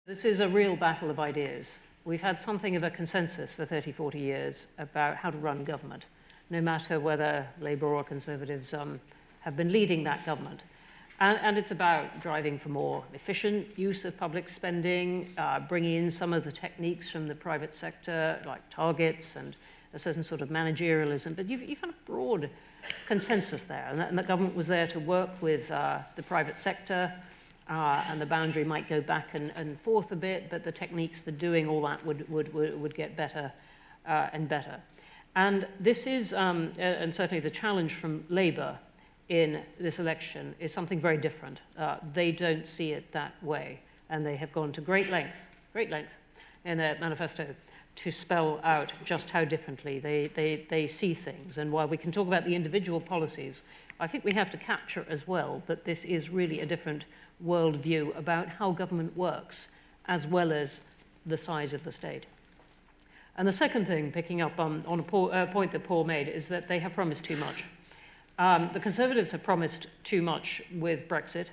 This is a real battle of ideas. We've had something of a consensus for 30, 40 years about how to run government, no matter whether Labour or Conservatives have been leading that government. And it's about driving for more efficient use of public spending, bringing in some of the techniques from the private sector, like targets and a certain sort of managerialism. But you've had a broad consensus there, and the government was there to work with the private sector, and the boundary might go back and forth a bit, but the techniques for doing all that would get better and better. And this is, and certainly the challenge from Labour in this election is something very different. They don't see it that way, and they have gone to great length in their manifesto to spell out just how differently they see things. And while we can talk about the individual policies, I think we have to capture as well that this is really a different worldview about how government works, as well as the size of the state. And the second thing, picking up on a point that Paul made, is that they have promised too much. The Conservatives have promised too much with Brexit.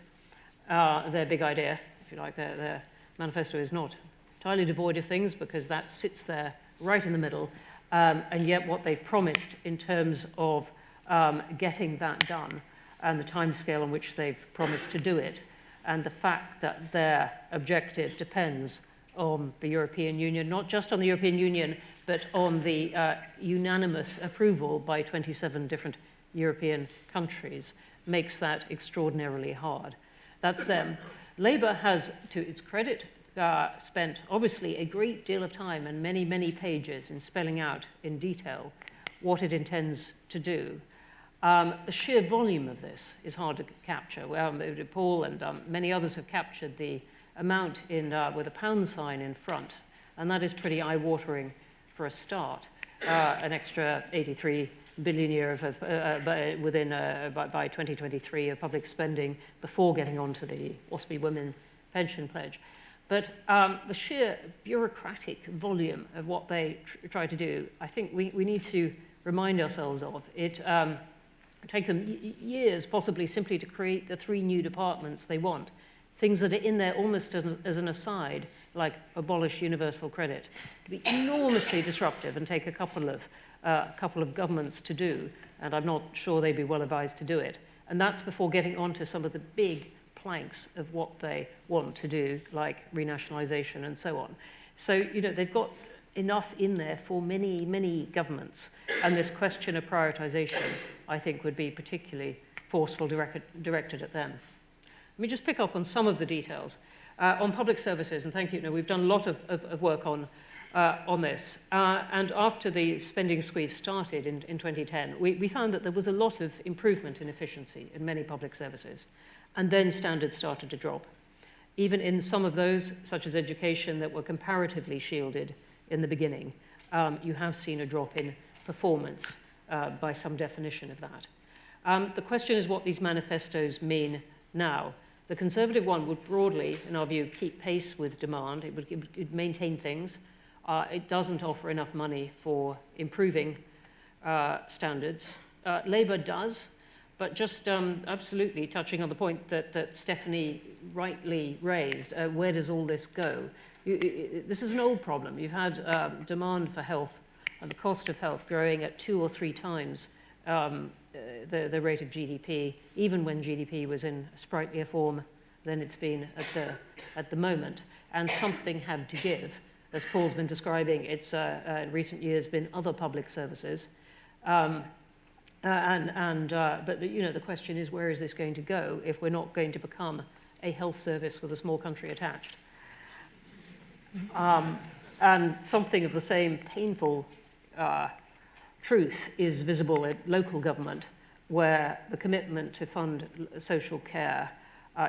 Their big idea, if you like, their manifesto is not entirely devoid of things, because that sits there right in the middle. And yet what they've promised in terms of getting that done, and the timescale on which they've promised to do it, and the fact that their objective depends on the European Union, not just on the European Union, but on the unanimous approval by 27 different European countries, makes that extraordinarily hard. That's them. Labour has, to its credit, spent obviously a great deal of time and many, many pages in spelling out in detail what it intends to do. The sheer volume of this is hard to capture. Paul and many others have captured the amount with a pound sign in front, and that is pretty eye-watering for a start. An extra 83 billion a year by 2023 of public spending before getting on to the WASPI Women Pension Pledge. But the sheer bureaucratic volume of what they try to do, I think we need to remind ourselves of. It take them years, possibly, simply to create the 3 new departments they want. Things that are in there almost as an aside, like abolish universal credit, to be enormously disruptive and take a couple of governments to do, and I'm not sure they'd be well advised to do it. And that's before getting onto some of the big planks of what they want to do, like renationalisation and so on. So, they've got enough in there for many, many governments, and this question of prioritisation, I think, would be particularly forceful directed at them. Let me just pick up on some of the details. On public services, and thank you, we've done a lot of work on this. And after the spending squeeze started in 2010, we found that there was a lot of improvement in efficiency in many public services, and then standards started to drop. Even in some of those, such as education, that were comparatively shielded in the beginning, you have seen a drop in performance by some definition of that. The question is what these manifestos mean now. The Conservative one would broadly, in our view, keep pace with demand. It would maintain things. It doesn't offer enough money for improving standards. Labour does, but just absolutely touching on the point that Stephanie rightly raised, where does all this go? This is an old problem. You've had demand for health and the cost of health growing at 2 or 3 times the rate of GDP, even when GDP was in a sprightlier form than it's been at the moment. And something had to give. As Paul's been describing, it's in recent years been other public services. But the question is, where is this going to go if we're not going to become a health service with a small country attached? And something of the same painful truth is visible at local government, where the commitment to fund social care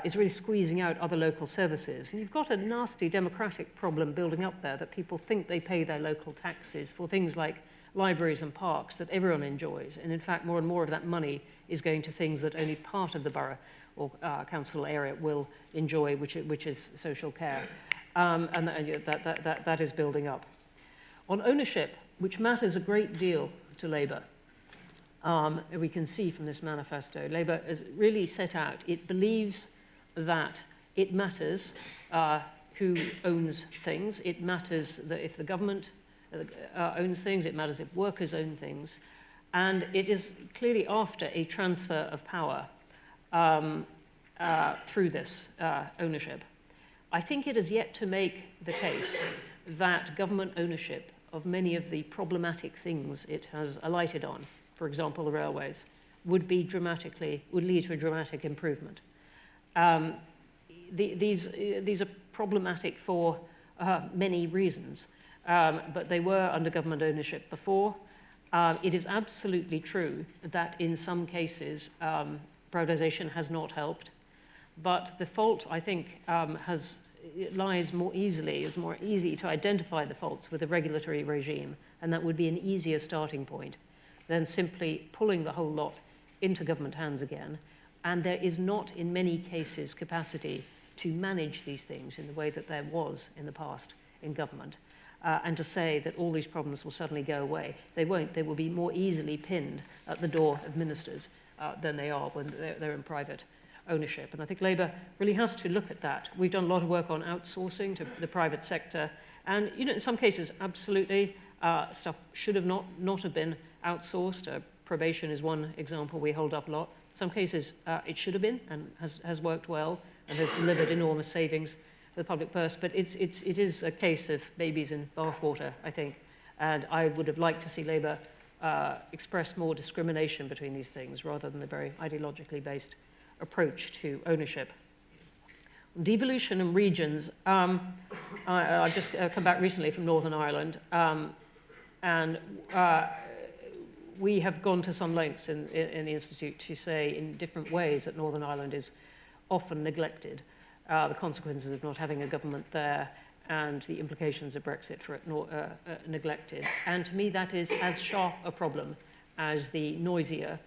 is really squeezing out other local services. And you've got a nasty democratic problem building up there, that people think they pay their local taxes for things like libraries and parks that everyone enjoys. And in fact, more and more of that money is going to things that only part of the borough or council area will enjoy, which is social care. And that is building up. On ownership, which matters a great deal to Labour, we can see from this manifesto, Labour has really set out, it believes that it matters who owns things. It matters that if the government owns things, it matters if workers own things. And it is clearly after a transfer of power through this ownership. I think it is yet to make the case that government ownership of many of the problematic things it has alighted on, for example, the railways, would lead to a dramatic improvement. These are problematic for many reasons, but they were under government ownership before. It is absolutely true that in some cases privatization has not helped, but the fault, I think, lies more easily, it's more easy to identify the faults with a regulatory regime, and that would be an easier starting point than simply pulling the whole lot into government hands again. And there is not, in many cases, capacity to manage these things in the way that there was in the past in government. And to say that all these problems will suddenly go away. They won't. They will be more easily pinned at the door of ministers than they are when they're in private ownership. And I think Labour really has to look at that. We've done a lot of work on outsourcing to the private sector. And, in some cases, absolutely, stuff should have not have been outsourced. Probation is one example we hold up a lot. Some cases it should have been and has worked well and has delivered enormous savings for the public purse. But it is a case of babies in bathwater, I think. And I would have liked to see Labour express more discrimination between these things rather than the very ideologically based approach to ownership. Devolution and regions. I've just come back recently from Northern Ireland, and we have gone to some lengths in the Institute to say in different ways that Northern Ireland is often neglected, the consequences of not having a government there and the implications of Brexit for it neglected. And to me that is as sharp a problem as the noisier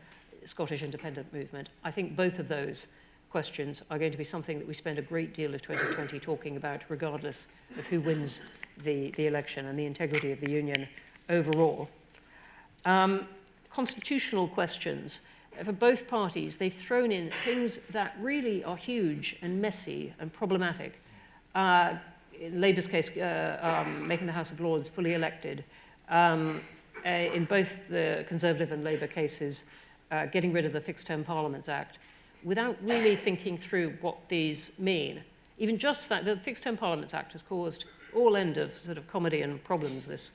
Scottish independent movement. I think both of those questions are going to be something that we spend a great deal of 2020 talking about, regardless of who wins the election and the integrity of the union overall. Constitutional questions. For both parties, they've thrown in things that really are huge and messy and problematic. In Labour's case, making the House of Lords fully elected. In both the Conservative and Labour cases, getting rid of the Fixed Term Parliaments Act, without really thinking through what these mean. Even just that, the Fixed Term Parliaments Act has caused all end of sort of comedy and problems this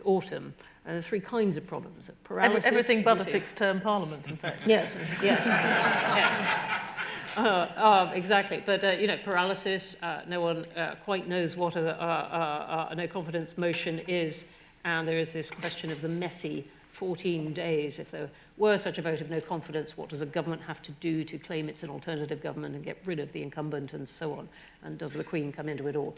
autumn. And there are three kinds of problems. Paralysis, everything but a fixed-term parliament, in fact. Yes, yes, yes. Exactly. But, paralysis, no one quite knows what a no-confidence motion is. And there is this question of the messy 14 days. If there were such a vote of no confidence, what does a government have to do to claim it's an alternative government and get rid of the incumbent and so on? And does the Queen come into it all?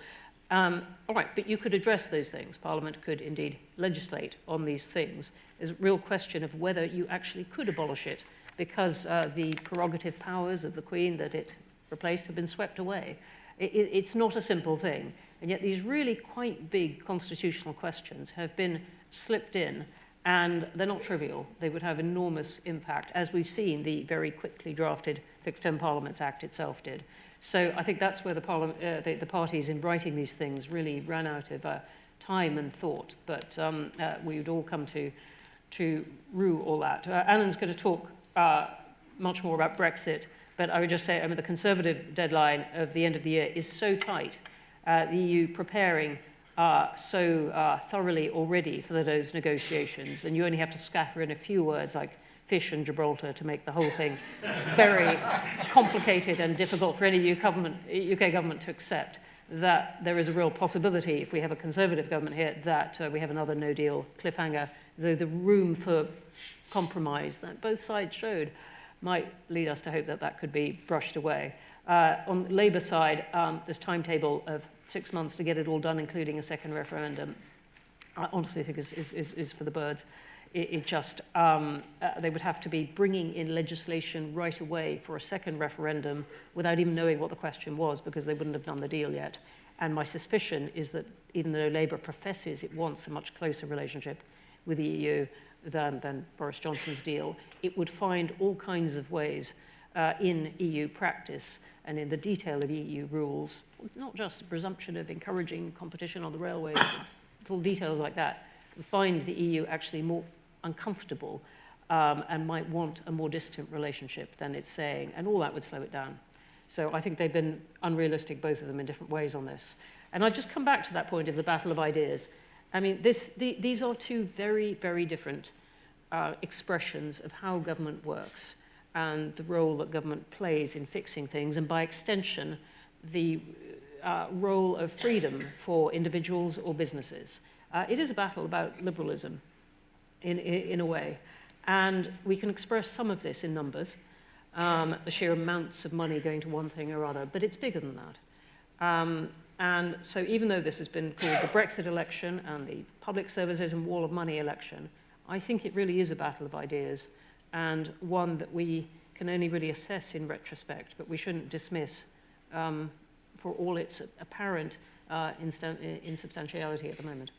All right, but you could address those things. Parliament could indeed legislate on these things. There's a real question of whether you actually could abolish it because the prerogative powers of the Queen that it replaced have been swept away. It's not a simple thing. And yet these really quite big constitutional questions have been slipped in, and they're not trivial. They would have enormous impact, as we've seen the very quickly drafted Fixed Term Parliaments Act itself did. So I think that's where the parties in writing these things really ran out of time and thought. But we would all come to rue all that. Alan's going to talk much more about Brexit, but I would just say, the Conservative deadline of the end of the year is so tight. The EU preparing so thoroughly already for those negotiations, and you only have to scatter in a few words like fish and Gibraltar to make the whole thing very complicated and difficult for any UK government to accept, that there is a real possibility, if we have a Conservative government here, that we have another no-deal cliffhanger. The room for compromise that both sides showed might lead us to hope that that could be brushed away. On the Labour side, this timetable of 6 months to get it all done, including a second referendum, I honestly think is for the birds. It just, they would have to be bringing in legislation right away for a second referendum without even knowing what the question was, because they wouldn't have done the deal yet. And my suspicion is that even though Labour professes it wants a much closer relationship with the EU than Boris Johnson's deal, it would find all kinds of ways in EU practice and in the detail of EU rules, not just the presumption of encouraging competition on the railways, full details like that, find the EU actually more uncomfortable and might want a more distant relationship than it's saying, and all that would slow it down. So I think they've been unrealistic, both of them, in different ways on this. And I'd just come back to that point of the battle of ideas. I mean, these are two very, very different expressions of how government works and the role that government plays in fixing things, and by extension, the role of freedom for individuals or businesses. It is a battle about liberalism, in a way. And we can express some of this in numbers, the sheer amounts of money going to one thing or other, but it's bigger than that. And so even though this has been called the Brexit election and the public services and wall of money election, I think it really is a battle of ideas, and one that we can only really assess in retrospect, but we shouldn't dismiss for all its apparent insubstantiality at the moment.